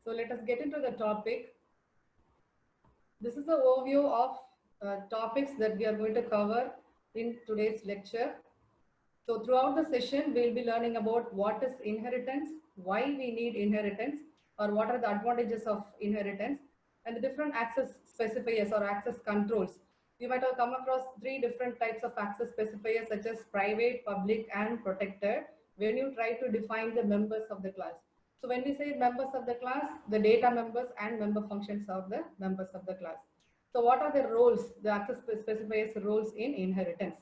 So let us get into the topic. This is the overview of topics that we are going to cover in today's lecture. So throughout the session, we'll be learning about what is inheritance, why we need inheritance, or what are the advantages of inheritance, and the different access specifiers or access controls. You might have come across three different types of access specifiers such as private, public, and protected when you try to define the members of the class. So when we say members of the class, the data members and member functions of the members of the class. So what are the roles, the access specifiers roles in inheritance?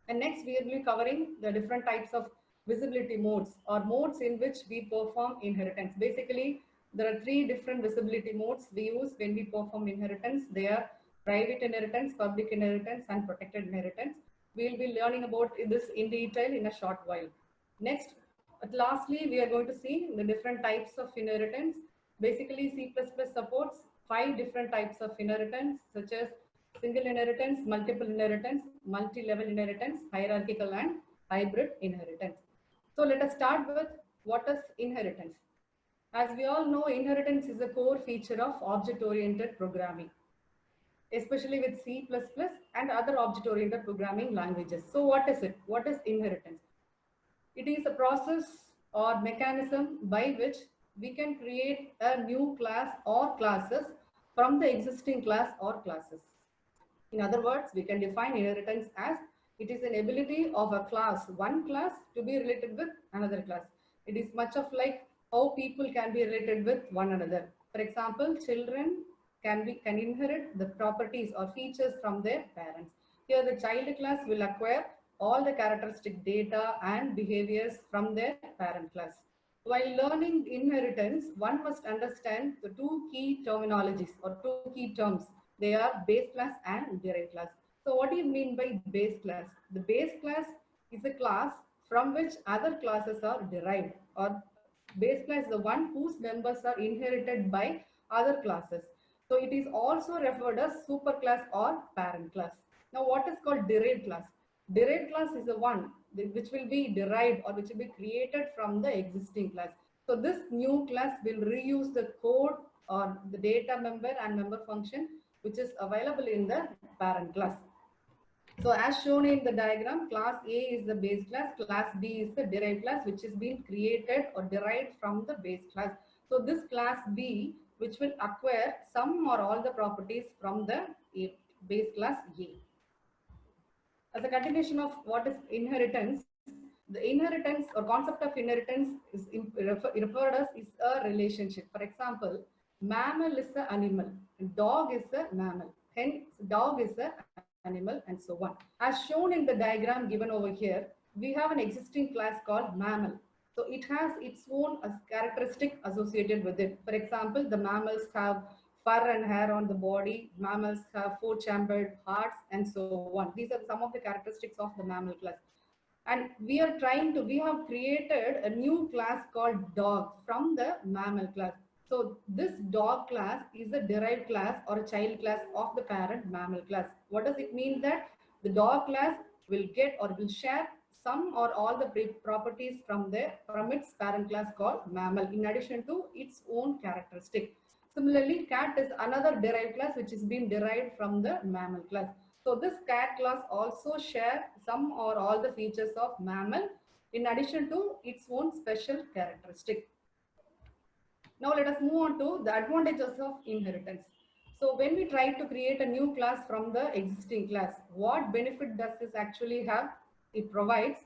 And next, we will be covering the different types of visibility modes or modes in which we perform inheritance. Basically, there are three different visibility modes we use when we perform inheritance. They are private inheritance, public inheritance, and protected inheritance. We will be learning about this in detail in a short while. Next, lastly, we are going to see the different types of inheritance. Basically, C++ supports 5 different types of inheritance, such as single inheritance, multiple inheritance, multi-level inheritance, hierarchical and hybrid inheritance. So let us start with what is inheritance. As we all know, inheritance is a core feature of object-oriented programming, especially with C++ and other object-oriented programming languages. So what is it? What is inheritance? It is a process or mechanism by which we can create a new class or classes from the existing class or classes. In other words, we can define inheritance as it is an ability of a class, one class, to be related with another class. It is much of like how people can be related with one another. For example, children can inherit the properties or features from their parents. Here, the child class will acquire all the characteristic data and behaviors from their parent class. While learning inheritance, one must understand the two key terminologies or two key terms. They are base class and derived class. So what do you mean by base class? The base class is a class from which other classes are derived, or base class is the one whose members are inherited by other classes. So it is also referred as superclass or parent class. Now what is called derived class? Derived class is the one which will be derived or which will be created from the existing class. So this new class will reuse the code or the data member and member function which is available in the parent class. So as shown in the diagram, class A is the base class, class B is the derived class which is being created or derived from the base class. So this class B, which will acquire some or all the properties from the base class A. As a continuation of what is inheritance, the inheritance or concept of inheritance is referred as is a relationship. For example, mammal is an animal, dog is a mammal, hence dog is an animal, and so on. As shown in the diagram given over here, we have an existing class called mammal. So it has its own characteristic associated with it. For example, the mammals have fur and hair on the body. Mammals have four-chambered hearts and so on. These are some of the characteristics of the mammal class. And we have created a new class called dog from the mammal class. So this dog class is a derived class or a child class of the parent mammal class. What does it mean? That the dog class will get or will share some or all the properties from its parent class called mammal, in addition to its own characteristic. Similarly, cat is another derived class which is being derived from the mammal class. So this cat class also share some or all the features of mammal in addition to its own special characteristic. Now let us move on to the advantages of inheritance. So when we try to create a new class from the existing class, what benefit does this actually have? It provides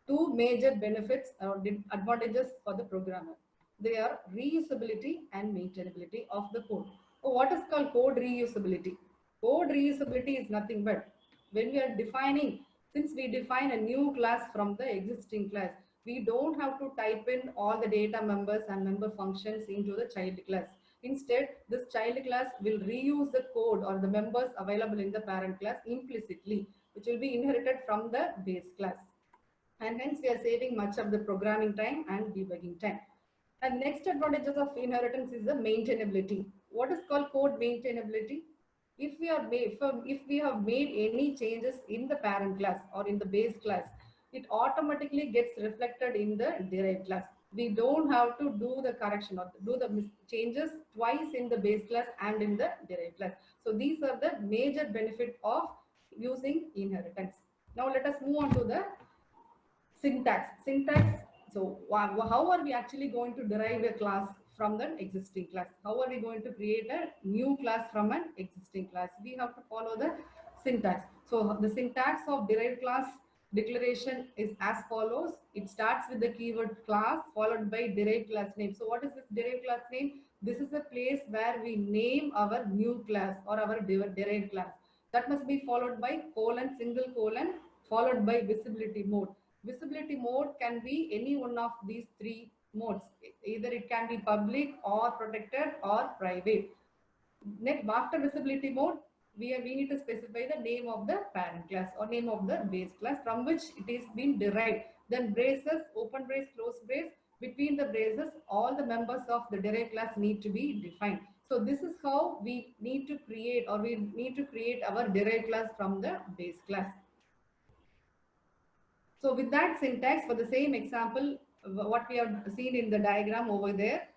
two major benefits or advantages for the programmer. They are reusability and maintainability of the code. So what is called code reusability? Code reusability is nothing but when we are defining, since we define a new class from the existing class, we don't have to type in all the data members and member functions into the child class. Instead, this child class will reuse the code or the members available in the parent class implicitly, which will be inherited from the base class. And hence we are saving much of the programming time and debugging time. And next advantages of inheritance is the maintainability. What is called code maintainability? If we have made any changes in the parent class or in the base class, it automatically gets reflected in the derived class. we don't have to do the correction or do the changes twice in the base class and in the derived class. So these are the major benefit of using inheritance. Now let us move on to the syntax. So how are we actually going to derive a class from the existing class? How are we going to create a new class from an existing class? We have to follow the syntax. So the syntax of derived class declaration is as follows. It starts with the keyword class followed by derived class name. So what is this derived class name? This is a place where we name our new class or our derived class. That must be followed by colon, single colon, followed by visibility mode. Visibility mode can be any one of these three modes. Either it can be public or protected or private. Next, after visibility mode, we need to specify the name of the parent class or name of the base class from which it is being derived. Then braces, open brace, close brace. Between the braces, all the members of the derived class need to be defined. So this is how we need to create our derived class from the base class. So with that syntax, for the same example, what we have seen in the diagram over there,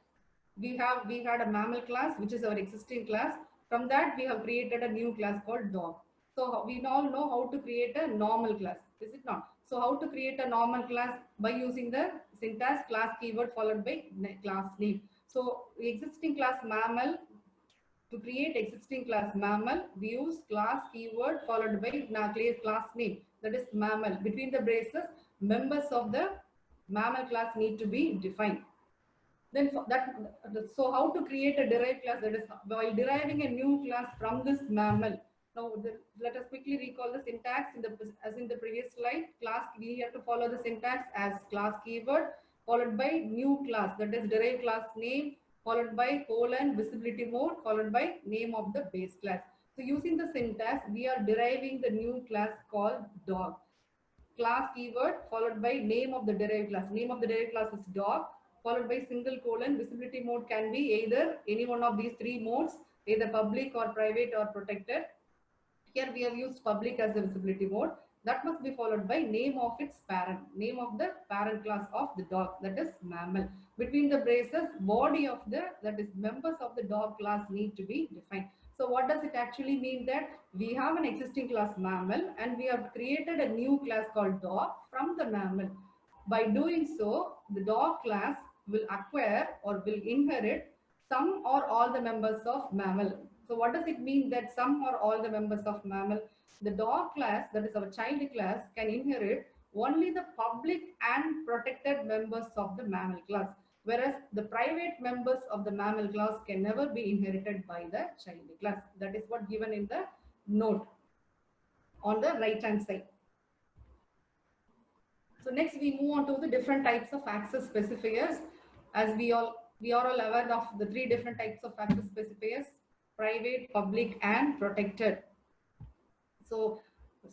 we had a mammal class, which is our existing class. From that, we have created a new class called dog. So we all know how to create a normal class, is it not? So how to create a normal class? By using the syntax class keyword followed by class name. So existing class mammal, to create existing class mammal, we use class keyword followed by class name, that is mammal. Between the braces, members of the mammal class need to be defined. Then so how to create a derived class? That is while deriving a new class from this mammal. Now let us quickly recall the syntax as in the previous slide. Class, we have to follow the syntax as class keyword followed by new class, that is derived class name, followed by colon, visibility mode, followed by name of the base class. So using the syntax, we are deriving the new class called dog. Class keyword followed by name of the derived class. Name of the derived class is dog, followed by single colon. Visibility mode can be either any one of these three modes, either public or private or protected. Here we have used public as the visibility mode. That must be followed by name of its parent, name of the parent class of the dog, that is mammal. Between the braces, body of the, that is members of the dog class need to be defined. So what does it actually mean? That we have an existing class mammal and we have created a new class called dog from the mammal. By doing so, the dog class will acquire or will inherit some or all the members of mammal. So what does it mean that some or all the members of mammal? The dog class, that is our child class, can inherit only the public and protected members of the mammal class, whereas the private members of the mammal class can never be inherited by the child class. That is what given in the note on the right hand side. So next we move on to the different types of access specifiers. As we are all aware of the three different types of access specifiers: private, public, and protected. So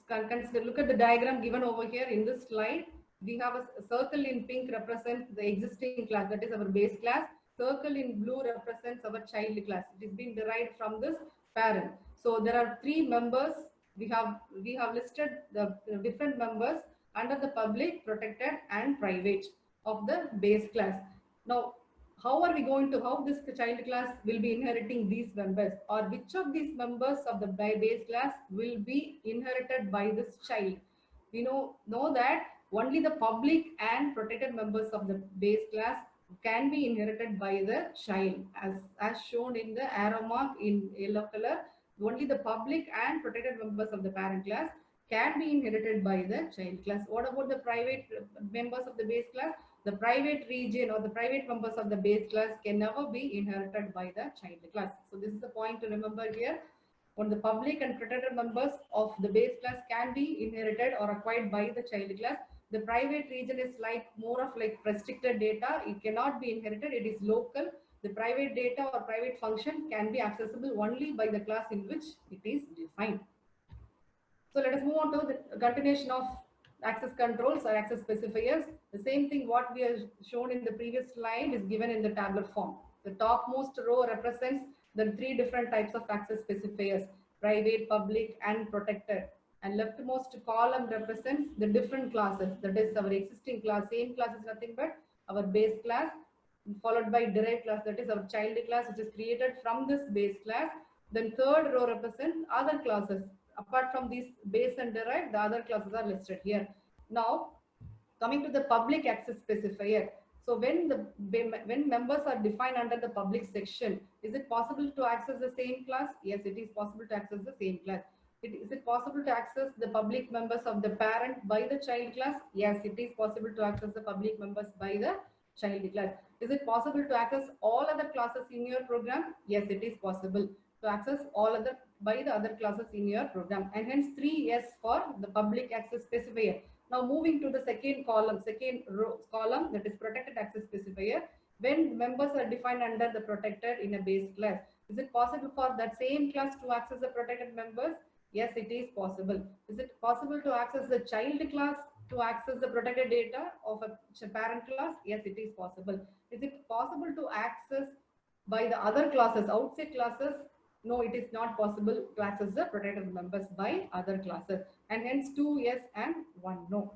consider, look at the diagram given over here in this slide. We have a circle in pink represents the existing class, that is our base class. Circle in blue represents our child class. It is being derived from this parent. So there are three members. We have listed the different members under the public, protected, and private of the base class. Now how are we going to, how this child class will be inheriting these members, or which of these members of the base class will be inherited by this child? We know that only the public and protected members of the base class can be inherited by the child, as shown in the arrow mark in yellow color. Only the public and protected members of the parent class can be inherited by the child class. What about the private members of the base class? The private region or the private members of the base class can never be inherited by the child class. So this is the point to remember here. When the public and protected members of the base class can be inherited or acquired by the child class, the private region is like more of like restricted data. It cannot be inherited. It is local. The private data or private function can be accessible only by the class in which it is defined. So let us move on to the continuation of access controls or access specifiers. The same thing what we have shown in the previous slide is given in the tabular form. The topmost row represents the three different types of access specifiers: private, public, and protected. And leftmost column represents the different classes. That is our existing class. Same class is nothing but our base class, followed by derived class, that is our child class, which is created from this base class. Then third row represents other classes. Apart from these base and derived, the other classes are listed here. Now, coming to the public access specifier. So when members are defined under the public section, is it possible to access the same class? Yes, it is possible to access the same class. Is it possible to access the public members of the parent by the child class? Yes, it is possible to access the public members by the child class. Is it possible to access all other classes in your program? Yes, it is possible to access all other by the other classes in your program. And hence 3S for the public access specifier. Now moving to the second column, second row column, that is protected access specifier. When members are defined under the protected in a base class, is it possible for that same class to access the protected members? Yes, it is possible. Is it possible to access the child class to access the protected data of a parent class? Yes, it is possible. Is it possible to access by the other classes, outside classes? No, it is not possible to access the protected members by other classes. And hence 2 yes and 1 no.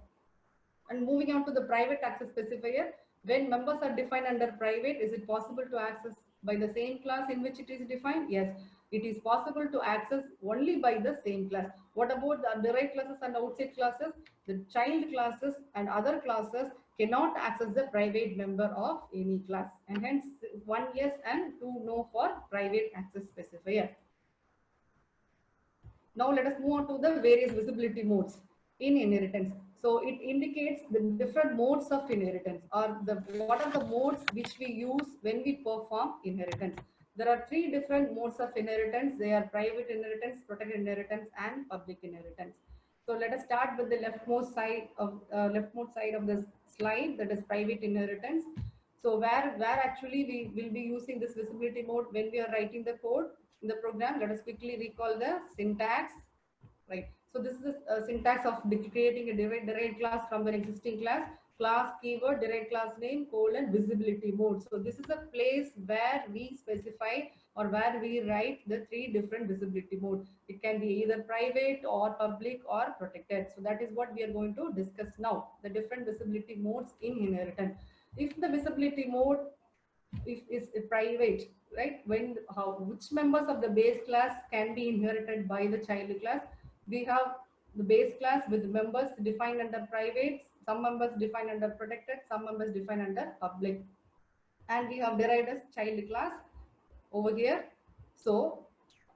And moving on to the private access specifier, when members are defined under private, is it possible to access by the same class in which it is defined? Yes, it is possible to access only by the same class. What about the derived classes and outside classes? The child classes and other classes cannot access the private member of any class. And hence 1 yes and 2 no for private access specifier. Now let us move on to the various visibility modes in inheritance. So it indicates the different modes of inheritance, or what are the modes which we use when we perform inheritance. There are 3 different modes of inheritance. They are private inheritance, protected inheritance, and public inheritance. So let us start with the leftmost side of the slide, that is private inheritance. So where actually we will be using this visibility mode when we are writing the code in the program. Let us quickly recall the syntax, right? So this is the syntax of creating a derived class from an existing class keyword, derived class name, colon, visibility mode. So this is a place where we specify or where we write the 3 different visibility mode. It can be either private or public or protected. So that is what we are going to discuss now, the different visibility modes in inheritance. If the visibility mode is private, right, which members of the base class can be inherited by the child class? We have the base class with members defined under private, some members defined under protected, some members defined under public, and we have derived as child class over here. So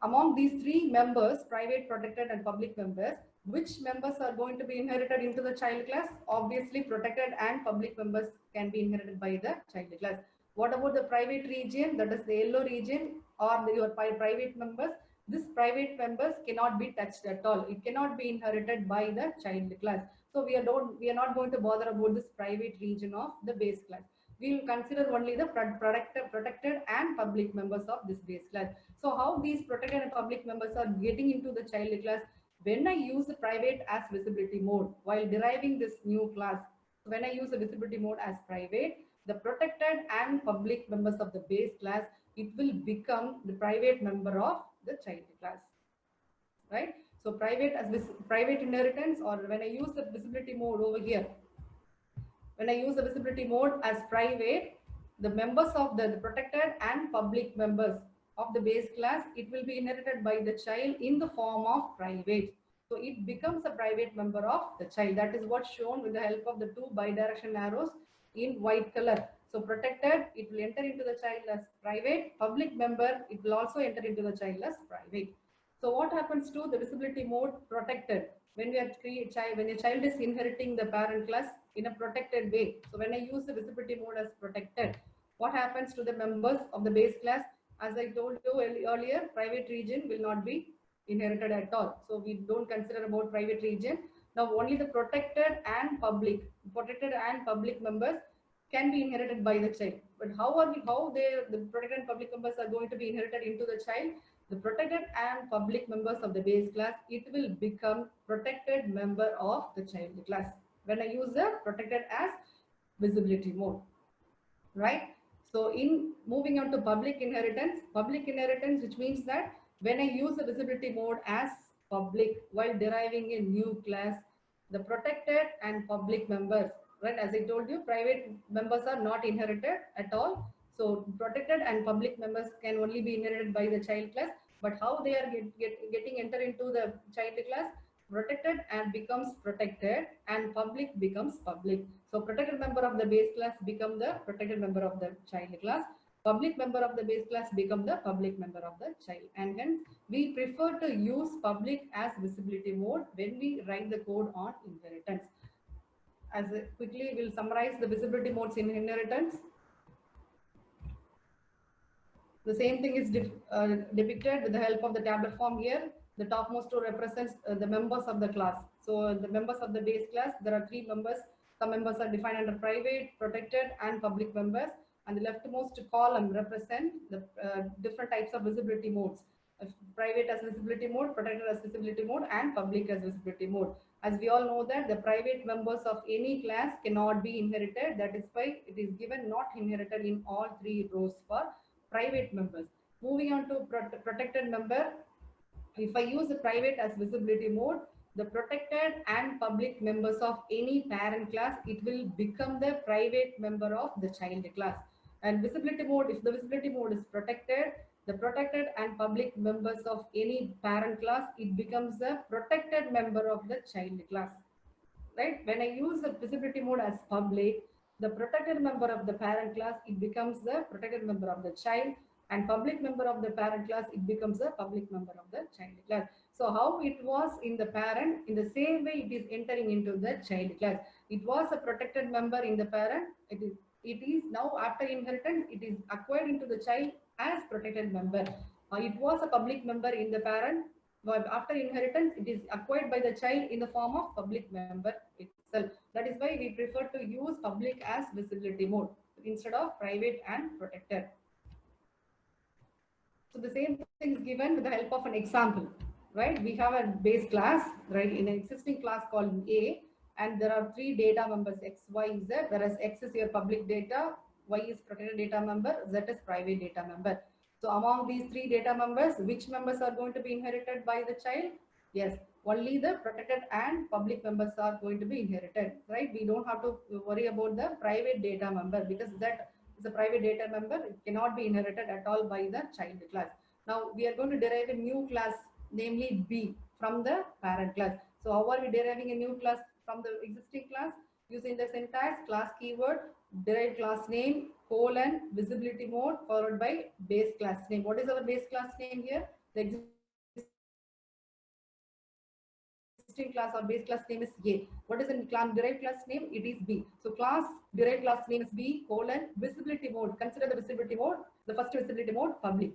among these 3 members, private, protected, and public members, which members are going to be inherited into the child class? Obviously protected and public members can be inherited by the child class. What about the private region, that is the yellow region, or your private members? This private members cannot be touched at all. It cannot be inherited by the child class. So we are not going to bother about this private region of the base class. We will consider only the protected and public members of this base class. So how these protected and public members are getting into the child class? When I use the private as visibility mode while deriving this new class, when I use the visibility mode as private, the protected and public members of the base class, it will become the private member of the child class, right? So private as private inheritance, or when I use the visibility mode over here, when I use the visibility mode as private, the members of the protected and public members of the base class, it will be inherited by the child in the form of private. So it becomes a private member of the child. That is what's shown with the help of the 2 bidirectional arrows in white color. So protected, it will enter into the child as private. Public member, it will also enter into the child as private. So what happens to the visibility mode protected? When when a child is inheriting the parent class in a protected way. So when I use the visibility mode as protected, what happens to the members of the base class? As I told you earlier, private region will not be inherited at all. So we don't consider about private region. Now only the protected and public members can be inherited by the child. But the protected and public members are going to be inherited into the child? The protected and public members of the base class, it will become protected member of the child class when I use the protected as visibility mode, right? So in moving on to public inheritance, which means that when I use the visibility mode as public while deriving a new class, the protected and public members, right? As I told you, private members are not inherited at all. So protected and public members can only be inherited by the child class. But how they are getting enter into the child class? Protected and becomes protected, and public becomes public. So protected member of the base class become the protected member of the child class. Public member of the base class become the public member of the child. And hence we prefer to use public as visibility mode when we write the code on inheritance. As quickly we'll summarize the visibility modes in inheritance. The same thing is depicted with the help of the tabular form here. The topmost row represents the members of the class. So the members of the base class, there are 3 members. Some members are defined under private, protected, and public members. And the leftmost column represent the different types of visibility modes. Private as visibility mode, protected as visibility mode, and public as visibility mode. As we all know that the private members of any class cannot be inherited. That is why it is given not inherited in all 3 rows for private members. Moving on to protected member, if I use the private as visibility mode, the protected and public members of any parent class, it will become the private member of the child class. And visibility mode, if the visibility mode is protected, the protected and public members of any parent class, it becomes the protected member of the child class. Right? When I use the visibility mode as public, the protected member of the parent class, it becomes the protected member of the child, and public member of the parent class, it becomes the public member of the child class. So how it was in the parent, in the same way it is entering into the child class. It was a protected member in the parent. It is now after inheritance, it is acquired into the child as protected member. It was a public member in the parent. But after inheritance, it is acquired by the child in the form of public member itself. That is why we prefer to use public as visibility mode instead of private and protected. So the same thing is given with the help of an example, right? We have a base class, right, in an existing class called A, and there are 3 data members X, Y, Z, whereas X is your public data, Y is protected data member, Z is private data member. So among these 3 data members, which members are going to be inherited by the child? Yes, only the protected and public members are going to be inherited, right? We don't have to worry about the private data member because that is a private data member. It cannot be inherited at all by the child class. Now we are going to derive a new class, namely B, from the parent class. So how are we deriving a new class from the existing class? Using the syntax class keyword, derive class name, colon, visibility mode, followed by base class name. What is our base class name here? The existing class or base class name is A. What is the class derived class name? It is B. So class derived class name is B, colon, visibility mode. Consider the visibility mode, the first visibility mode, public.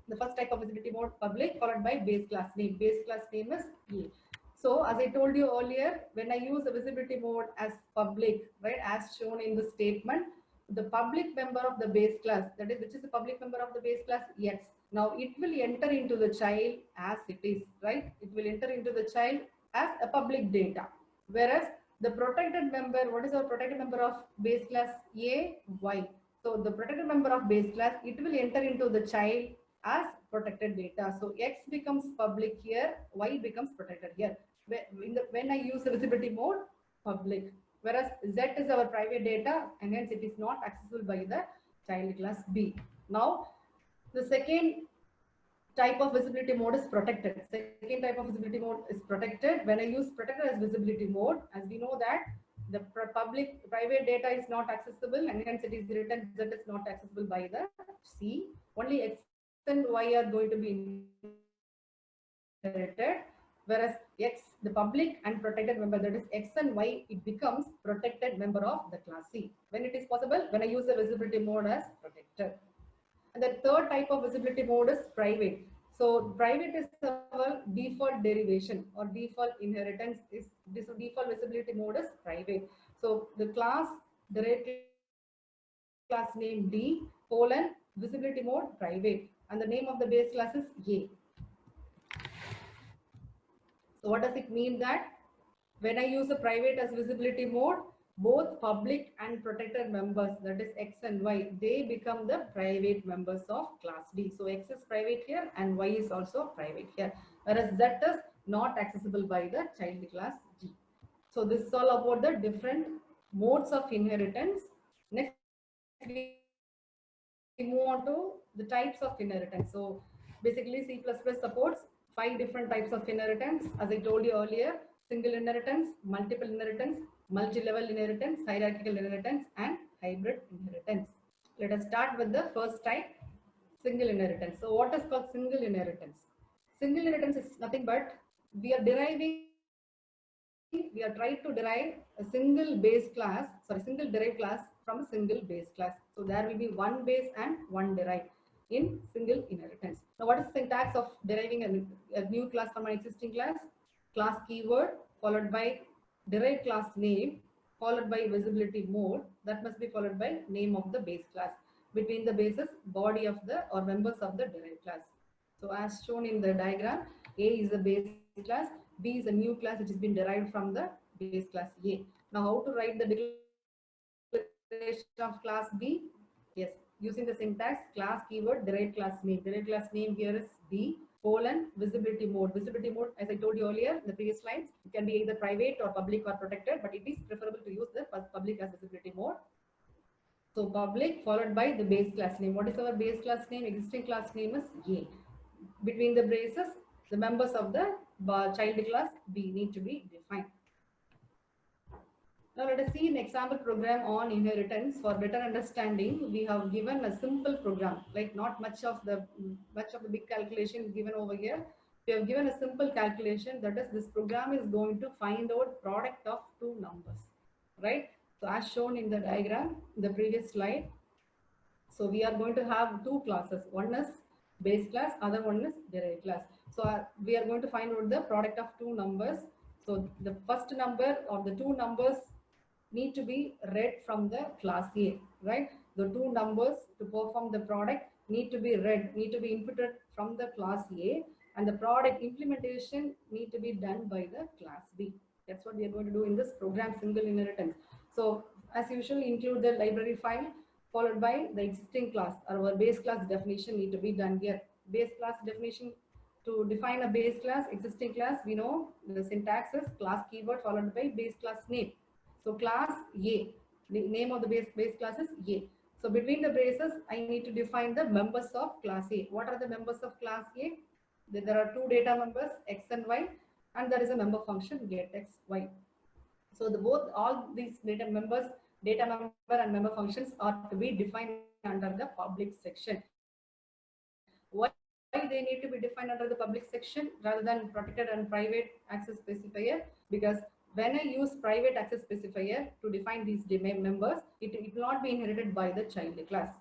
The first type of visibility mode, public, followed by base class name. Base class name is A. So as I told you earlier, when I use the visibility mode as public, right, as shown in the statement, the public member of the base class, that is, which is the public member of the base class, X. Now it will enter into the child as it is, right? It will enter into the child as a public data. Whereas the protected member, what is our protected member of base class? A, Y. So the protected member of base class, it will enter into the child as protected data. So X becomes public here, Y becomes protected here. When I use the visibility mode, public. Whereas Z is our private data and hence it is not accessible by the child class B. Now, the second type of visibility mode is protected. Second type of visibility mode is protected. When I use protected as visibility mode, as we know that the private data is not accessible and hence it is written Z is not accessible by the C. Only X and Y are going to be inherited, whereas X, the public and protected member, that is X and Y, it becomes protected member of the class C. When it is possible, when I use the visibility mode as protected. And the third type of visibility mode is private. So private is our default derivation or default inheritance. Is this default visibility mode is private. So the class derived class name D, colon, visibility mode private, and the name of the base class is A. So what does it mean that when I use the private as visibility mode, both public and protected members, that is X and Y, they become the private members of class D. So X is private here and Y is also private here, whereas Z is not accessible by the child class G. So this is all about the different modes of inheritance. Next, we move on to the types of inheritance. So basically, C++ supports 5 different types of inheritance. As I told you earlier, single inheritance, multiple inheritance, multi-level inheritance, hierarchical inheritance, and hybrid inheritance. Let us start with the first type, single inheritance. So what is called single inheritance? Single inheritance is nothing but we are trying to derive a single base class, single derived class from a single base class. So there will be one base and one derived in single inheritance. Now, what is the syntax of deriving a new class from an existing class? Class keyword followed by derived class name followed by visibility mode. That must be followed by name of the base class. Between the bases, body of the or members of the derived class. So as shown in the diagram, A is a base class, B is a new class which has been derived from the base class A. Now how to write the declaration of class B? Yes, using the syntax class keyword derived class name. Derived class name here is B colon visibility mode. Visibility mode, as I told you earlier in the previous slides, it can be either private or public or protected, but it is preferable to use the public as visibility mode. So public followed by the base class name. What is our base class name? Existing class name is A. Between the braces, the members of the child class B need to be defined. Now let us see an example program on inheritance. For better understanding, we have given a simple program, like not much of the big calculation is given over here. We have given a simple calculation, that is this program is going to find out product of two numbers, right? So as shown in the diagram, in the previous slide, so we are going to have two classes. One is base class, other one is derived class. So we are going to find out the product of two numbers. So the first number or the two numbers need to be read from the class A, right? The two numbers to perform the product need to be read, need to be inputted from the class A, and the product implementation need to be done by the class B. That's what we are going to do in this program, single inheritance. So as usual, include the library file followed by the existing class. Our base class definition need to be done here. Base class definition, to define a base class, existing class, we know the syntax is class keyword followed by base class name. So class A, the name of the base class is A. So between the braces, I need to define the members of class A. What are the members of class A? There are two data members, X and Y, and there is a member function get X, Y. So all these data member and member functions are to be defined under the public section. Why they need to be defined under the public section rather than protected and private access specifier? Because when I use private access specifier to define these members, it will not be inherited by the child class.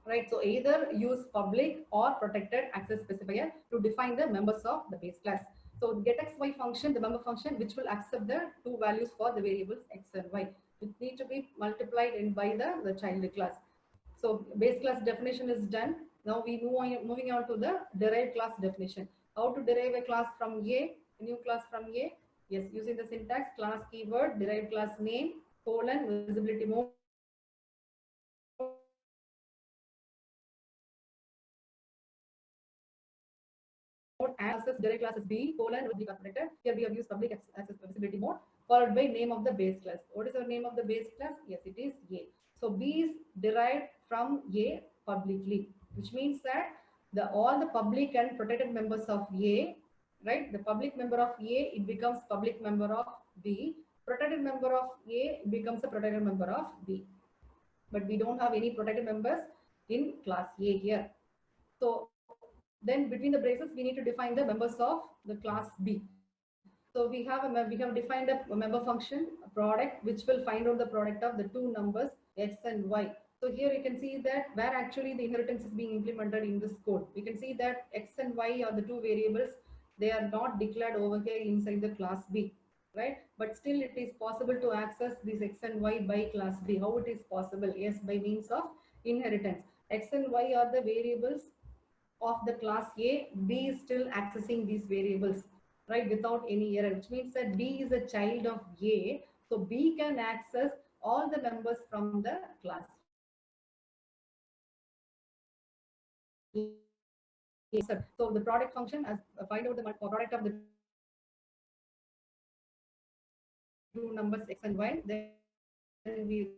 Right, so either use public or protected access specifier to define the members of the base class. So getXY function, the member function, which will accept the two values for the variables X and Y, which need to be multiplied in by the child class. So base class definition is done. Now we moving on to the derived class definition. How to derive a class from a new class from A? Yes, using the syntax class keyword, derived class name, colon, visibility mode, and access derived class is B, colon, public or protected. Here we have used public access visibility mode, followed by name of the base class. What is our name of the base class? Yes, it is A. So B is derived from A publicly, which means that all the public and protected members of A, right? The public member of A, it becomes public member of B. Protected member of A becomes a protected member of B. But we don't have any protected members in class A here. So then between the braces, we need to define the members of the class B. So we have defined a member function, a product, which will find out the product of the two numbers X and Y. So here you can see that where actually the inheritance is being implemented in this code. We can see that X and Y are the two variables. They are not declared over here inside the class B, right? But still it is possible to access these X and Y by class B. How it is possible? Yes, by means of inheritance. X and Y are the variables of the class A. B is still accessing these variables, right, without any error, which means that B is a child of A. So B can access all the members from the class A. So the product function as find out the product of the two numbers X and Y, then we need to define the members of the class B. we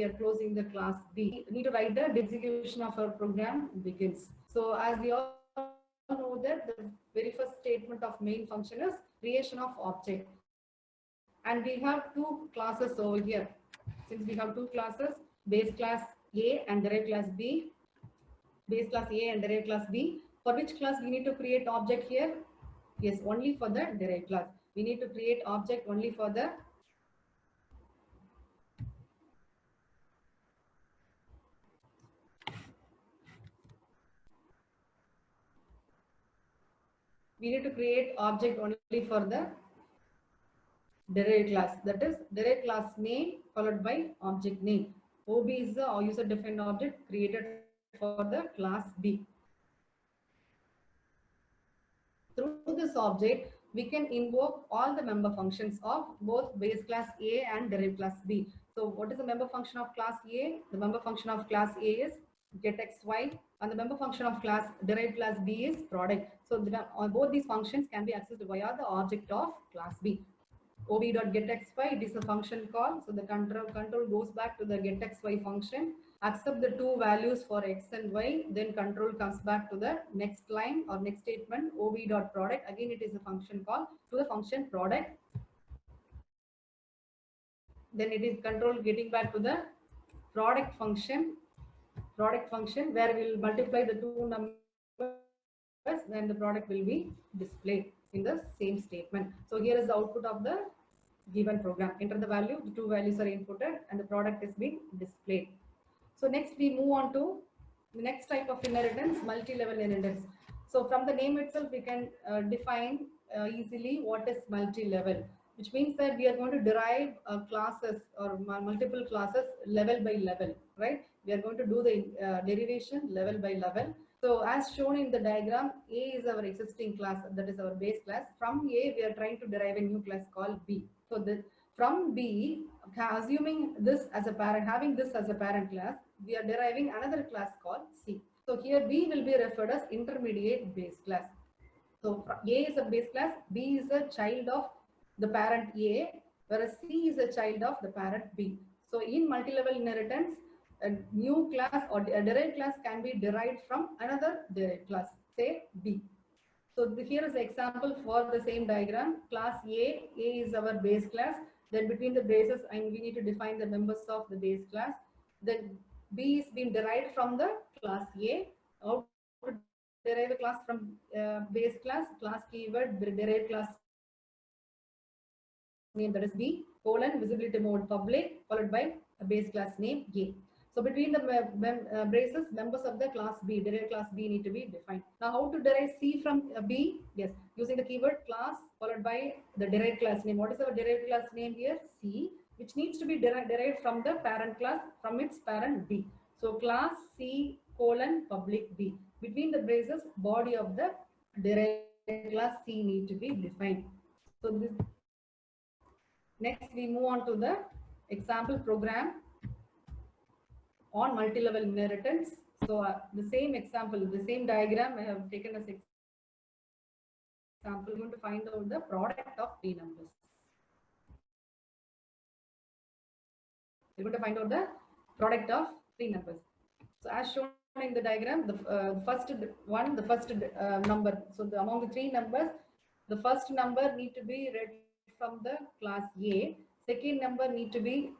are closing the class B. We need to write the execution of our program begins. So as we all know that the very first statement of main function is creation of object. And we have two classes over here. Since we have two classes, base class A and derived class B, base class A and derived class B. For which class we need to create object here? Yes, only for the derived class. We need to create object only for the object only for the derived class. That is derived class name followed by object name. OB is the user defined object created for the class B. Through this object, we can invoke all the member functions of both base class A and derived class B. So what is the member function of class A? The member function of class A is getXY, and the member function of class derived class B is product. So both these functions can be accessed via the object of class B. ob.getXY, it is a function call. So the control goes back to the getXY function, accept the two values for x and y, then control comes back to the next line or next statement, ob.product. Again, it is a function call to the function product. Then it is control getting back to the product function where we will multiply the two numbers, then the product will be displayed in the same statement. So here is the output of the given program. Enter the value, the two values are inputted, and the product is being displayed. So next we move on to the next type of inheritance, multi-level inheritance. So from the name itself, we can define easily what is multi-level, which means that we are going to derive classes or multiple classes level by level, right? We are going to do the derivation level by level. So as shown in the diagram, A is our existing class, that is our base class. From A, we are trying to derive a new class called B. So from B, assuming this as a parent, having this as a parent class, we are deriving another class called C. So here B will be referred as intermediate base class. So A is a base class, B is a child of the parent A, whereas C is a child of the parent B. So in multi-level inheritance, a new class or a derived class can be derived from another derived class, say B. So here is the example for the same diagram. Class A is our base class. Then between the bases, and we need to define the members of the base class. Then B is being derived from the class A. How to derive a class from base class keyword, derived class name, that is B, colon, visibility mode public, followed by a base class name A. So between the braces, members of the class B, derived class B need to be defined. Now how to derive C from B? Yes, using the keyword class followed by the derived class name. What is our derived class name here? C, which needs to be derived from the parent class, from its parent B. So class C colon public B. Between the braces, body of the derived class C need to be defined. So this, next we move on to the example program on multi-level inheritance. So the same example, the same diagram I have taken as example. We're going to find out the product of three numbers. We're going to find out the product of three numbers. So as shown in the diagram, the first number. So among the three numbers, the first number need to be read from the class A. Second number need to be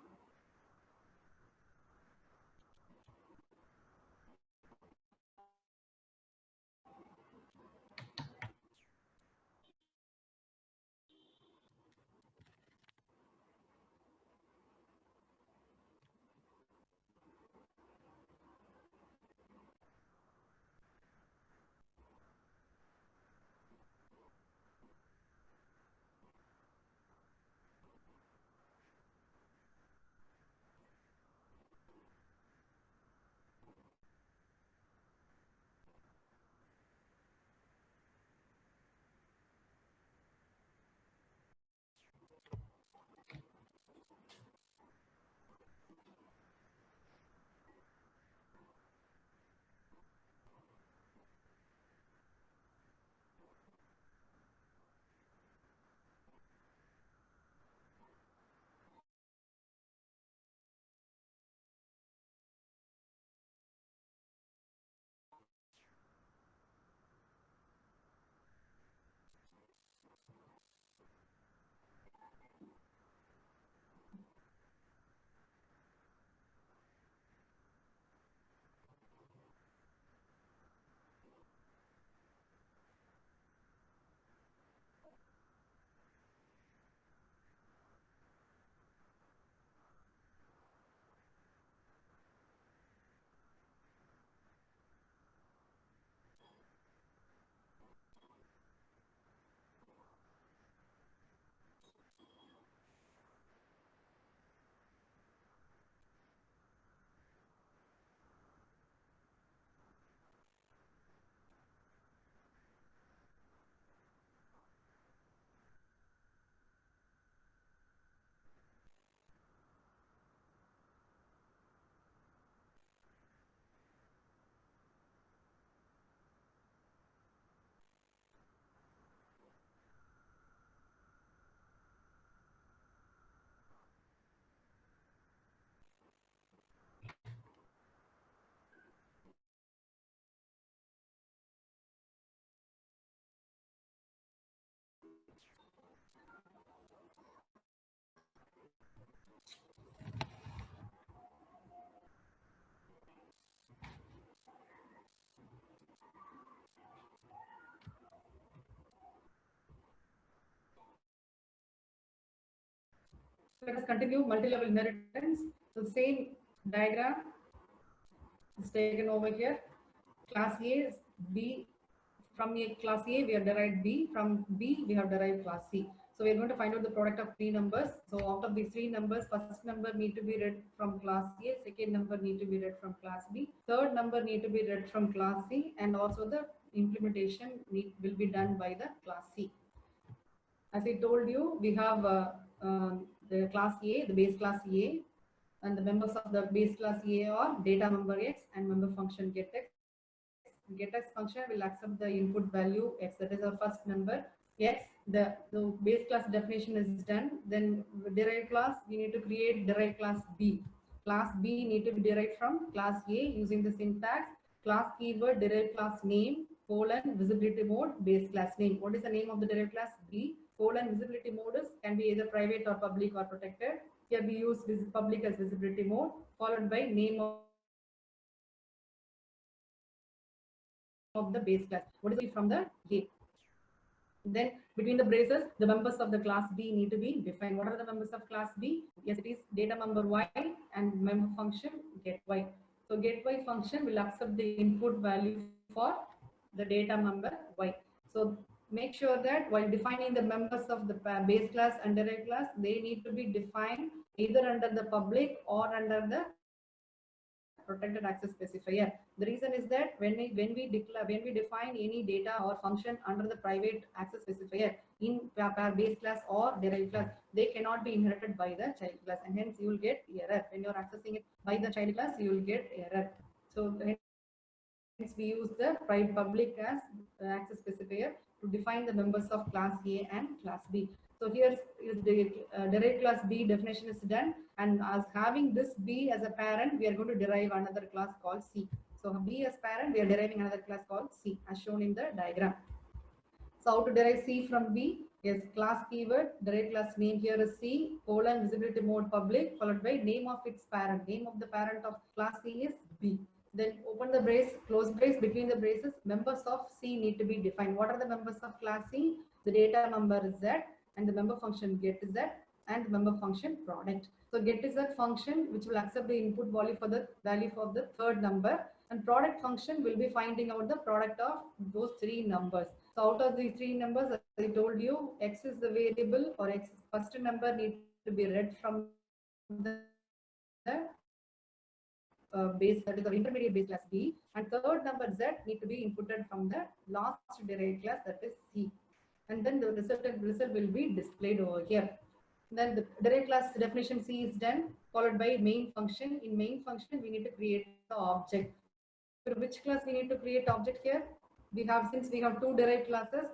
Let us continue multi-level inheritance. So the same diagram is taken over here. Class A, B, from A, class A we have derived B, from B we have derived class C. So we are going to find out the product of three numbers. So out of these three numbers, first number need to be read from class A, second number need to be read from class B, third number need to be read from class C, and also the implementation will be done by the class C. As I told you, we have the class A, the base class A, and the members of the base class A are data member X and member function getX. GetX function will accept the input value X, that is our first number X. The base class definition is done. Then derived class, we need to create derived class B. Class B need to be derived from class A using the syntax class keyword derived class name colon visibility mode base class name. What is the name of the derived class? B colon visibility mode can be either private or public or protected. Here we use public as visibility mode, followed by name of the base class. What is it from the A? Then between the braces, the members of the class B need to be defined. What are the members of class B? Yes, it is data member Y and member function get Y. So get Y function will accept the input value for the data member Y. So make sure that while defining the members of the base class and derived class, they need to be defined either under the public or under the protected access specifier. The reason is that when we define any data or function under the private access specifier in base class or derived class, they cannot be inherited by the child class, and hence you will get error. When you are accessing it by the child class, you will get error. So hence we use the private public as access specifier to define the members of class A and class B. So here the derived class B definition is done, and as having this B as a parent, we are going to derive another class called C. So B as parent, we are deriving another class called C as shown in the diagram. So how to derive C from B? Yes, class keyword, derived class name here is C, colon visibility mode public, followed by name of its parent. Name of the parent of class C is B. Then open the brace, close brace, between the braces, members of C need to be defined. What are the members of class C? The data member is Z, and the member function get Z, and the member function product. So get is that function which will accept the input value for the third number, and product function will be finding out the product of those three numbers. So out of these three numbers, as I told you, X is the variable, or X first number needs to be read from the base, that is our intermediate base class B, and third number Z need to be inputted from the last derived class, that is C, and then the resultant result will be displayed over here. Then the derived class definition C is done, followed by main function. In main function, we need to create the object. For which class we need to create object here? We have, since we have two derived classes,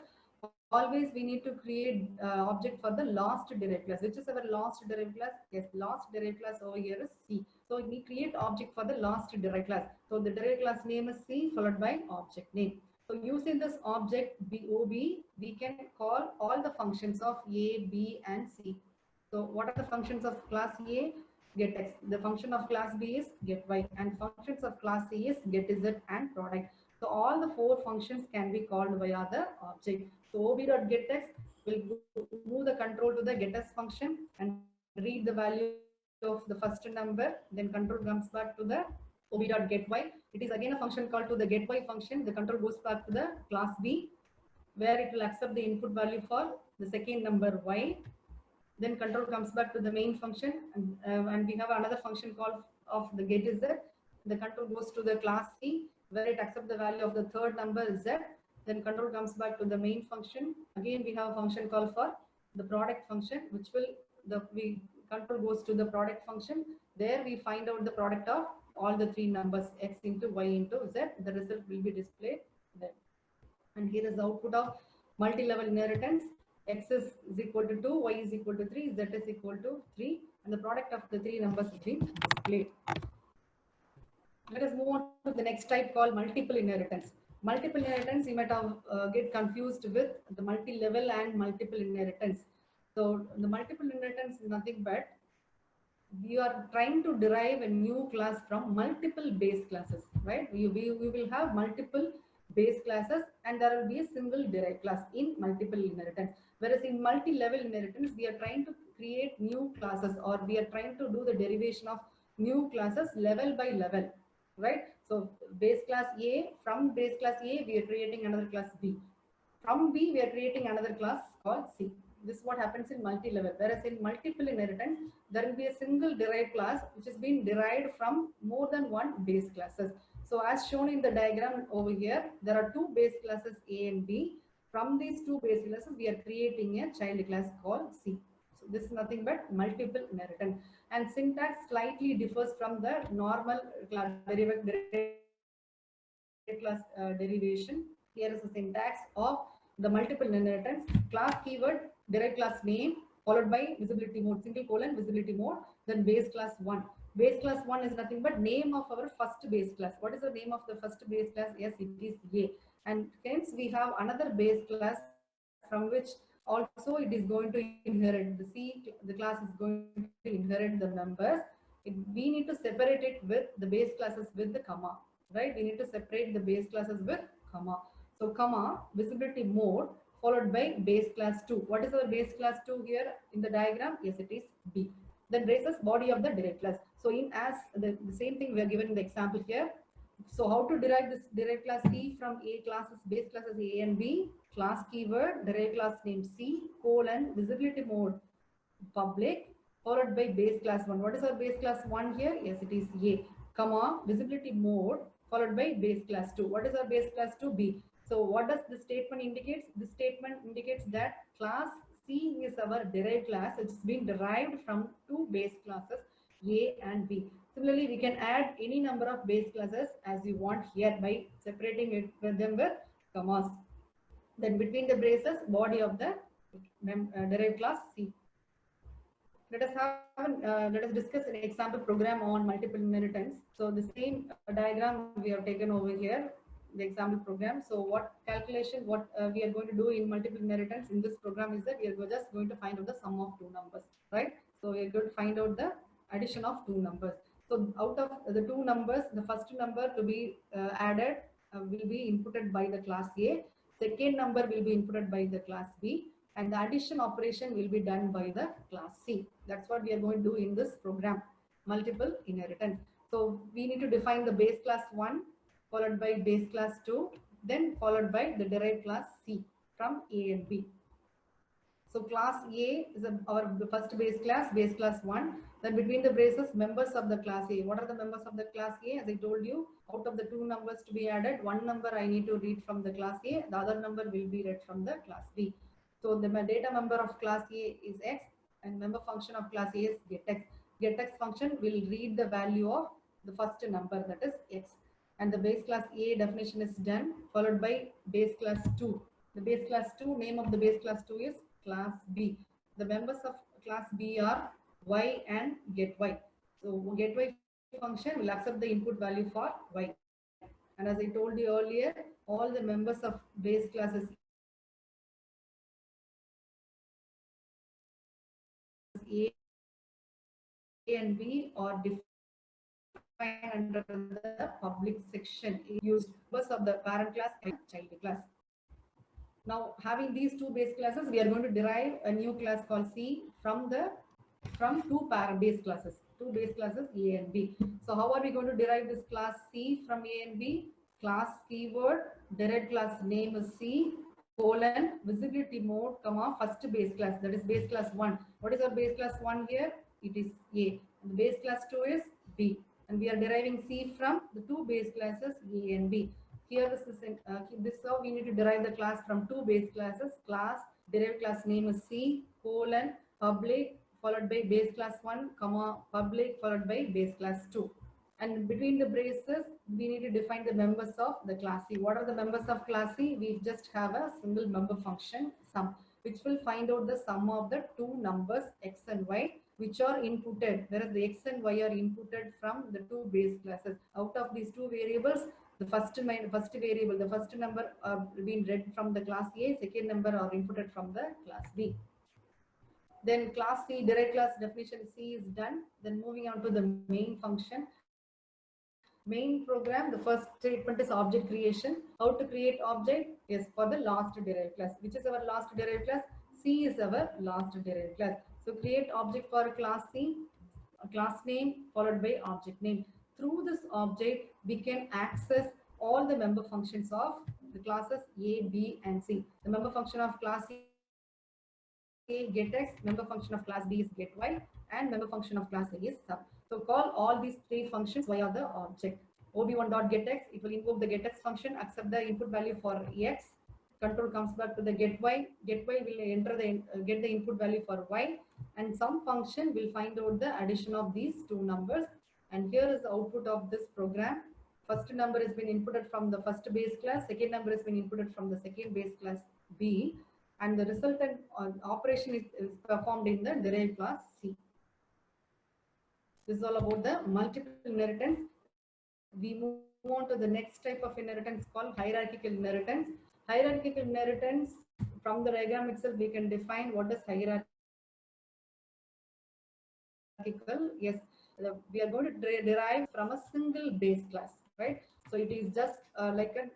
always we need to create object for the last derived class. Which is our last derived class? Yes, last derived class over here is C. So we create object for the last derived class. So the derived class name is C followed by object name. So using this object OB, we can call all the functions of A, B, and C. So what are the functions of class A? Get X. The function of class B is get Y, and functions of class C is get Z and product. So all the four functions can be called via the object. So ob.getX will move the control to the getX function and read the value of the first number. Then control comes back to the ob.getY. It is again a function called to the getY function. The control goes back to the class B, where it will accept the input value for the second number Y. Then control comes back to the main function, and we have another function called of the get Z. The control goes to the class C, where it accepts the value of the third number Z. Then control comes back to the main function. Again, we have a function called for the product function, which will control goes to the product function. There we find out the product of all the three numbers X into Y into Z. The result will be displayed there. And here is the output of multi-level inheritance. X is equal to 2, Y is equal to 3, Z is equal to 3, and the product of the three numbers is being displayed. Let us move on to the next type called multiple inheritance. Multiple inheritance, you might have get confused with the multi-level and multiple inheritance. So the multiple inheritance is nothing but we are trying to derive a new class from multiple base classes, right? We will have multiple base classes, and there will be a single derived class in multiple inheritance. Whereas in multi-level inheritance, we are trying to create new classes, or we are trying to do the derivation of new classes level by level, right? So base class A, from base class A, we are creating another class B. From B, we are creating another class called C. This is what happens in multi-level. Whereas in multiple inheritance, there will be a single derived class which is being derived from more than one base classes. So as shown in the diagram over here, there are two base classes A and B. From these two base classes, we are creating a child class called C. So this is nothing but multiple inheritance. And syntax slightly differs from the normal derived class derivation. Here is the syntax of the multiple inheritance. Class keyword, derived class name, followed by visibility mode, single colon visibility mode, then base class 1. Base class 1 is nothing but name of our first base class. What is the name of the first base class? Yes, it is A. And hence we have another base class from which also it is going to inherit the C. The class is going to inherit the members. We need to separate it with the base classes with the comma, right? We need to separate the base classes with comma. So comma, visibility mode, followed by base class 2. What is our base class 2 here in the diagram? Yes, it is B. Then braces body of the derived class. So in as the same thing we are given in the example here. So how to derive this derived class C from A classes, base classes A and B? Class keyword, derived class name C, colon, visibility mode, public, followed by base class 1. What is our base class 1 here? Yes, it is A, comma, visibility mode, followed by base class 2. What is our base class 2? B. So what does this statement indicate? This statement indicates that class C is our derived class. It's been derived from two base classes A and B. Similarly, we can add any number of base classes as you want here by separating it with them with commas. Then between the braces, body of the derived class C. Let us discuss an example program on multiple inheritance. So the same diagram we have taken over here, the example program. So what calculation, what we are going to do in multiple inheritance in this program is that we are just going to find out the sum of two numbers, right? So we are going to find out the addition of two numbers. So out of the two numbers, the first number to be added will be inputted by the class A. Second number will be inputted by the class B, and the addition operation will be done by the class C. That's what we are going to do in this program, multiple inheritance. So we need to define the base class 1, followed by base class 2, then followed by the derived class C from A and B. So class A is our first base class 1. Then between the braces, members of the class A. What are the members of the class A? As I told you, out of the two numbers to be added, one number I need to read from the class A, the other number will be read from the class B. So the data member of class A is X, and member function of class A is getX. GetX function will read the value of the first number, that is X. And the base class A definition is done, followed by base class 2. The base class 2, name of the base class 2 is class B. The members of class B are Y and get Y. So get Y function will accept the input value for Y. And as I told you earlier, all the members of base classes A and B are defined under the public section used members of the parent class and child class. Now, having these two base classes, we are going to derive a new class called C from two parent base classes, A and B. So how are we going to derive this class C from A and B? Class keyword, derived class name is C, colon, visibility mode, comma, first base class, that is base class 1. What is our base class 1 here? It is A. And the base class 2 is B. And we are deriving C from the two base classes A and B. Here this is how we need to derive the class from two base classes. Class, derived class name is C, colon, public, followed by base class 1, comma, public, followed by base class 2. And between the braces, we need to define the members of the class C. What are the members of class C? We just have a single member function, sum, which will find out the sum of the two numbers X and Y, which are inputted, whereas the X and Y are inputted from the two base classes. Out of these two variables, the first variable, the first number are being read from the class A, second number are inputted from the class B. Then class C, derived class definition C is done. Then moving on to the main function. Main program, the first statement is object creation. How to create object? Yes, for the last derived class. Which is our last derived class? C is our last derived class. So create object for class C, class name followed by object name. Through this object, we can access all the member functions of the classes A, B, and C. The member function of class A get X, member function of class B is get Y, and member function of class A is sum. So call all these three functions via the object. ob1.getX, it will invoke the getX function, accept the input value for X. Control comes back to the getY. GetY will enter the get the input value for Y, and some function will find out the addition of these two numbers. And here is the output of this program. First number has been inputted from the first base class, second number has been inputted from the second base class B, and the resultant operation is performed in the derived class C. This is all about the multiple inheritance. We move on to the next type of inheritance called hierarchical inheritance. Hierarchical inheritance, from the diagram itself, we can define what is hierarchical. Yes, we are going to derive from a single base class, right? So it is just like an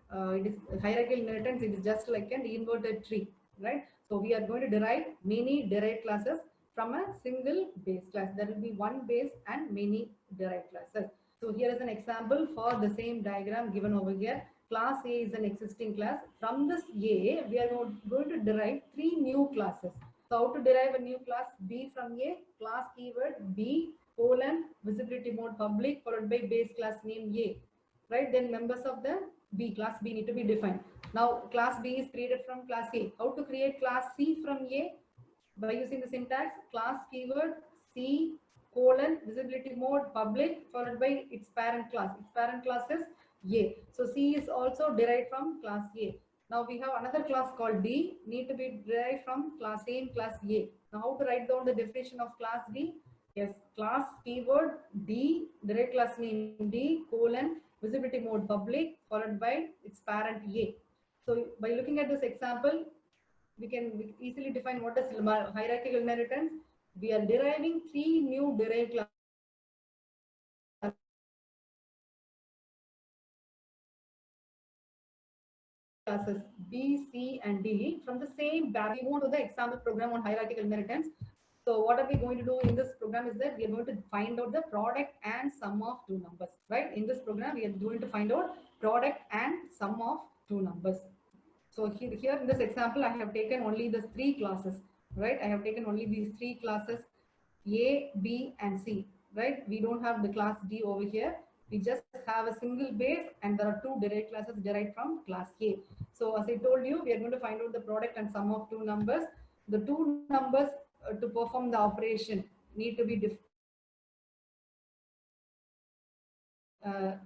it is hierarchical inheritance. It is just like an inverted tree, right? So we are going to derive many derived classes from a single base class. There will be one base and many derived classes. So here is an example for the same diagram given over here. Class A is an existing class. From this A, we are going to derive three new classes. So how to derive a new class B from A? Class keyword B, colon, visibility mode public, followed by base class name A. Right? Then members of the B, class B need to be defined. Now class B is created from class A. How to create class C from A? By using the syntax class keyword C colon visibility mode public followed by its parent class. Its parent class is A. So C is also derived from class A. Now we have another class called D, need to be derived from class A and class A. Now how to write down the definition of class D? Yes, class keyword D, derived class name D colon visibility mode public followed by its parent A. So by looking at this example, we can easily define what is hierarchical inheritance. We are deriving three new derived classes B, C, and D from the same batch. We move to the example program on hierarchical inheritance. So what are we going to do in this program is that we are going to find out the product and sum of two numbers, right? In this program, we are going to find out product and sum of two numbers. So here in this example, I have taken only the three classes, right? I have taken only these three classes, A, B, and C, right? We don't have the class D over here. We just have a single base and there are two derived classes derived from class A. So as I told you, we are going to find out the product and sum of two numbers. The two numbers to perform the operation need to be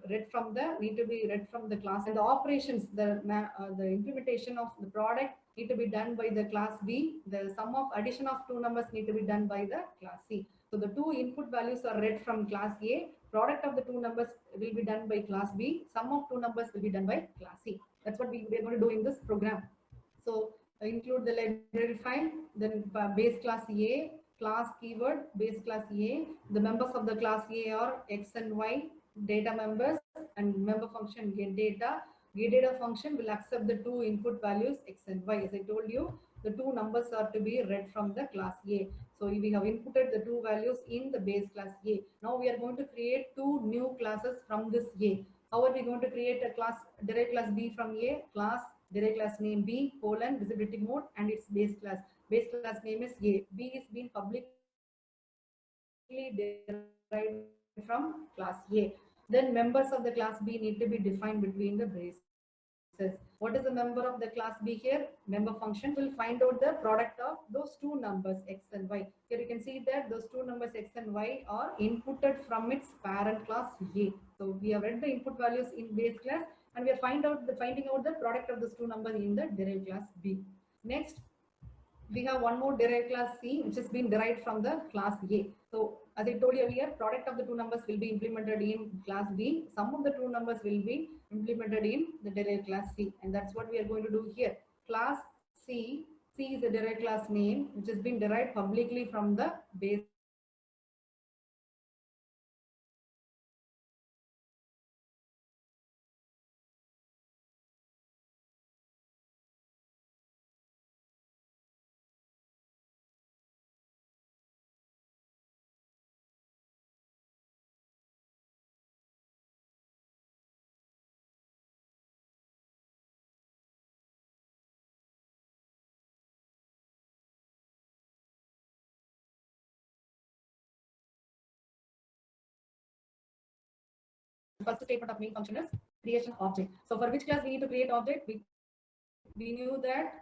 read from the class, and the operations, the implementation of the product need to be done by the class B. The sum of addition of two numbers need to be done by the class C. So the two input values are read from class A. Product of the two numbers will be done by class B. Sum of two numbers will be done by class C. That's what we are going to do in this program. So include the library file, then base class A, class keyword, base class A. The members of the class A are X and Y, data members, and member function get data. Get data function will accept the two input values X and Y. As I told you, the two numbers are to be read from the class A. So we have inputted the two values in the base class A. Now we are going to create two new classes from this A. How are we going to create a class, derived class B from A? Class derived class name B colon visibility mode and its base class. Base class name is A. B is being publicly derived from class A. Then members of the class B need to be defined between the braces. What is the member of the class B here? Member function will find out the product of those two numbers X and Y. Here you can see that those two numbers X and Y are inputted from its parent class A. So we have read the input values in base class and we are finding out the product of those two numbers in the derived class B. Next, we have one more derived class C, which has been derived from the class A. So as I told you earlier, product of the two numbers will be implemented in class B. Sum of the two numbers will be implemented in the derived class C. And that's what we are going to do here. Class C, C is a derived class name, which has been derived publicly from the base first statement of main function is creation object. So for which class we need to create object? We knew that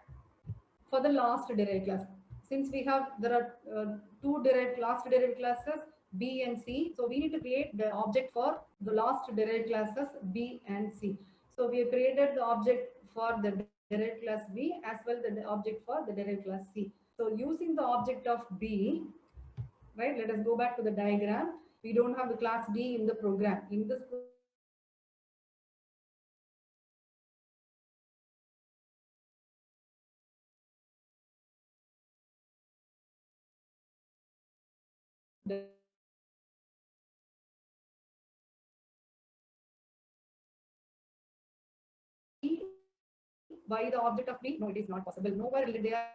for the last derived class. Since there are two last derived classes B and C, so we need to create the object for the last derived classes B and C. So we have created the object for the derived class B as well the object for the derived class C. So using the object of B, right? Let us go back to the diagram. We don't have the class D in the program. In this by the object of B? No, it is not possible. Nowhere they are.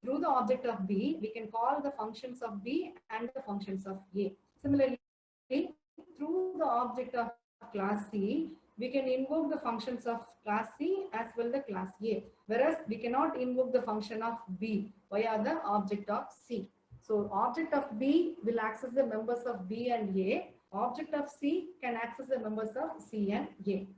Through the object of B, we can call the functions of B and the functions of A. Similarly, through the object of class C, we can invoke the functions of class C as well the class A. Whereas we cannot invoke the function of B via the object of C. So object of B will access the members of B and A. Object of C can access the members of C and A.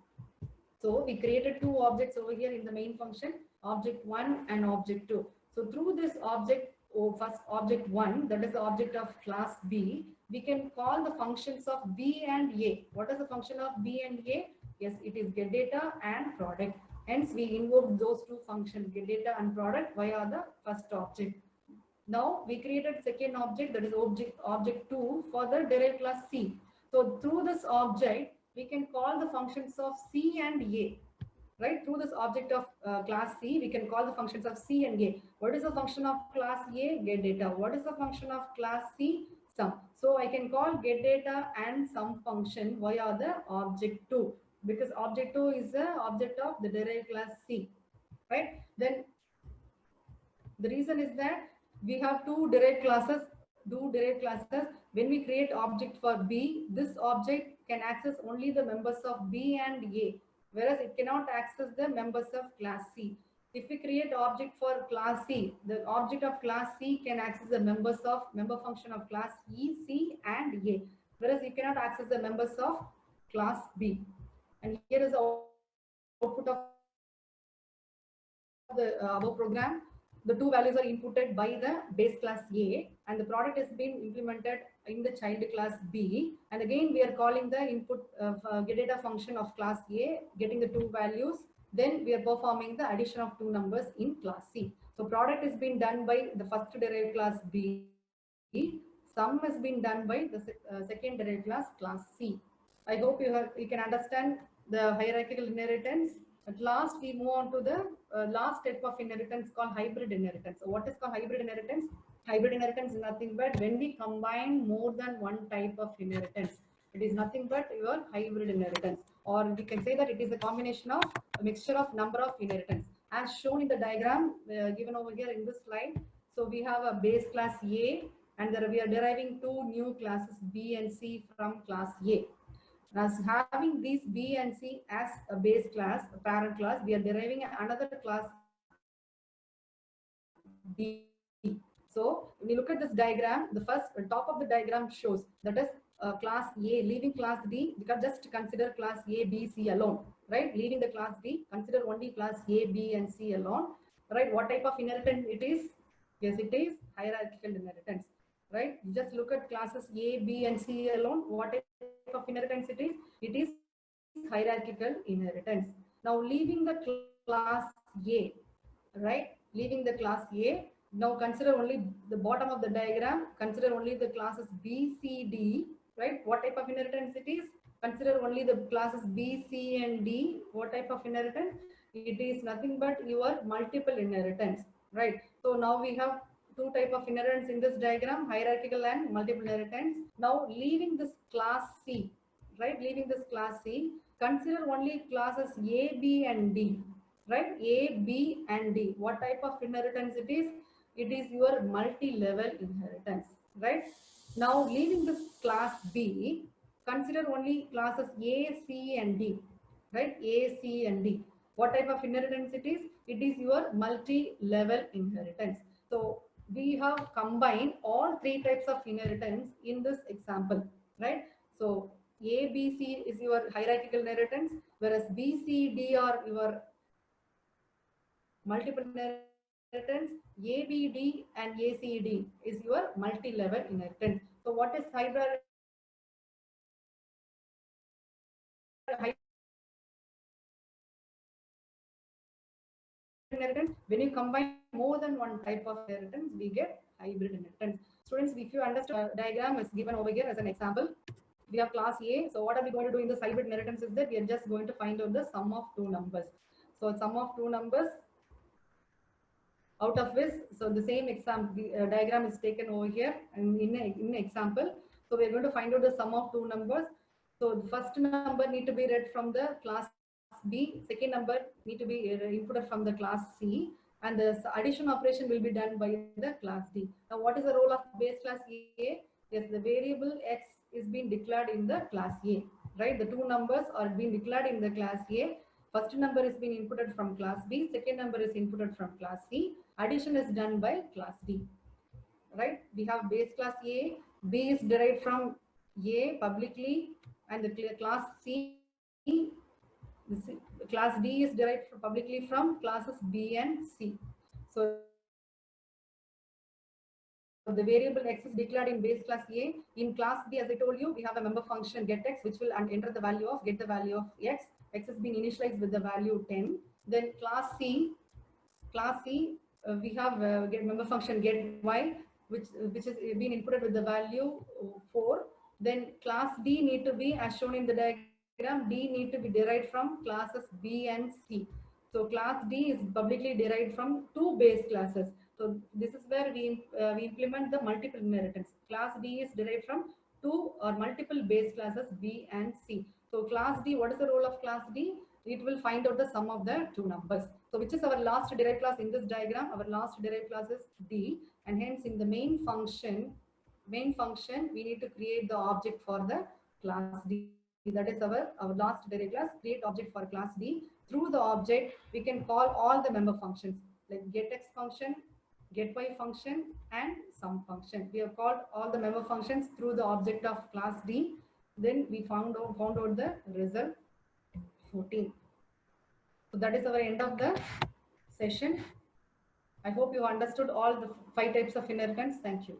So we created two objects over here in the main function, object 1 and object 2. So through this object, first object 1, that is the object of class B, we can call the functions of B and A. What is the function of B and A? Yes, it is get data and product. Hence, we invoke those two functions, get data and product, via the first object. Now we created second object, that is object 2 for the derived class C. So through this object, we can call the functions of C and A. Right, through this object of class C, we can call the functions of C and A. What is the function of class A? Get data. What is the function of class C? Sum. So I can call get data and sum function via the object 2, because object 2 is the object of the derived class C. Right, then the reason is that we have two derived classes. When we create object for B, this object can access only the members of B and A, whereas it cannot access the members of class C. If we create object for class C, the object of class C can access the member function of class E, C and A, whereas it cannot access the members of class B. And here is the output of the above program. The two values are inputted by the base class A and the product is being implemented in the child class B. And again, we are calling the input get data function of class A, getting the two values. Then we are performing the addition of two numbers in class C. So product is being done by the first derived class B. Sum has been done by the second derived class C. I hope you can understand the hierarchical inheritance. At last, we move on to the last step of inheritance called hybrid inheritance. So what is called hybrid inheritance? Hybrid inheritance is nothing but when we combine more than one type of inheritance. It is nothing but your hybrid inheritance. Or we can say that it is a combination of a mixture of number of inheritance. As shown in the diagram given over here in this slide. So we have a base class A and we are deriving two new classes B and C from class A. As having these B and C as a base class, a parent class, we are deriving another class D. So when you look at this diagram, the first top of the diagram shows that is class A, leaving class D, because just consider class A, B, C alone, right? Leaving the class D, consider only class A, B, and C alone, right? What type of inheritance it is? Yes, it is hierarchical inheritance, right? You just look at classes A, B, and C alone. What type of inheritance it is? It is hierarchical inheritance. Now leaving the class A, right? Leaving the class A. Now consider only the bottom of the diagram. Consider only the classes B, C, D, right? What type of inheritance it is? Consider only the classes B, C, and D. What type of inheritance? It is nothing but your multiple inheritance, right? So now we have two type of inheritance in this diagram, hierarchical and multiple inheritance. Now leaving this class C, right? Leaving this class C, consider only classes A, B, and D, right? A, B, and D. What type of inheritance it is? It is your multi-level inheritance, right? Now leaving this class B, consider only classes A, C, and D, right? A, C, and D. What type of inheritance it is? It is your multi-level inheritance. So we have combined all three types of inheritance in this example, right? So A, B, C is your hierarchical inheritance, whereas B, C, D are your multiple inheritance. A, B, D and A, C, D is your multi-level inheritance. So what is hybrid inheritance? When you combine more than one type of inheritance, we get hybrid inheritance. Students, if you understand, diagram is given over here as an example. We have class A. So what are we going to do in this hybrid inheritance is that we are just going to find out the sum of two numbers. So sum of two numbers out of which, so the same diagram is taken over here and in example. So we are going to find out the sum of two numbers. So the first number need to be read from the class B, second number need to be inputted from the class C, and the addition operation will be done by the class D. Now what is the role of base class A? Yes, the variable X is being declared in the class A, right? The two numbers are being declared in the class A. First number is being inputted from class B, second number is inputted from class C. Addition is done by class D, right? We have base class A, B is derived from A publicly, and the class C, class D is derived publicly from classes B and C. So the variable X is declared in base class A. In class B, as I told you, we have a member function get X, which will enter the value of, get the value of X. X has been initialized with the value 10. Then class C, we have get member function get Y, which is being inputted with the value 4. Then class D need to be, as shown in the diagram, D need to be derived from classes B and C. So class D is publicly derived from two base classes. So this is where we implement the multiple inheritance. Class D is derived from two or multiple base classes B and C. So class D, what is the role of class D? It will find out the sum of the two numbers. So which is our last derived class in this diagram? Our last derived class is D, and hence in the main function, we need to create the object for the class D. That is our last derived class, create object for class D. Through the object, we can call all the member functions like getX function, getY function, and sum function. We have called all the member functions through the object of class D. Then we found out the result 14. So that is our end of the session. I hope you understood all the 5 types of inheritance. Thank you.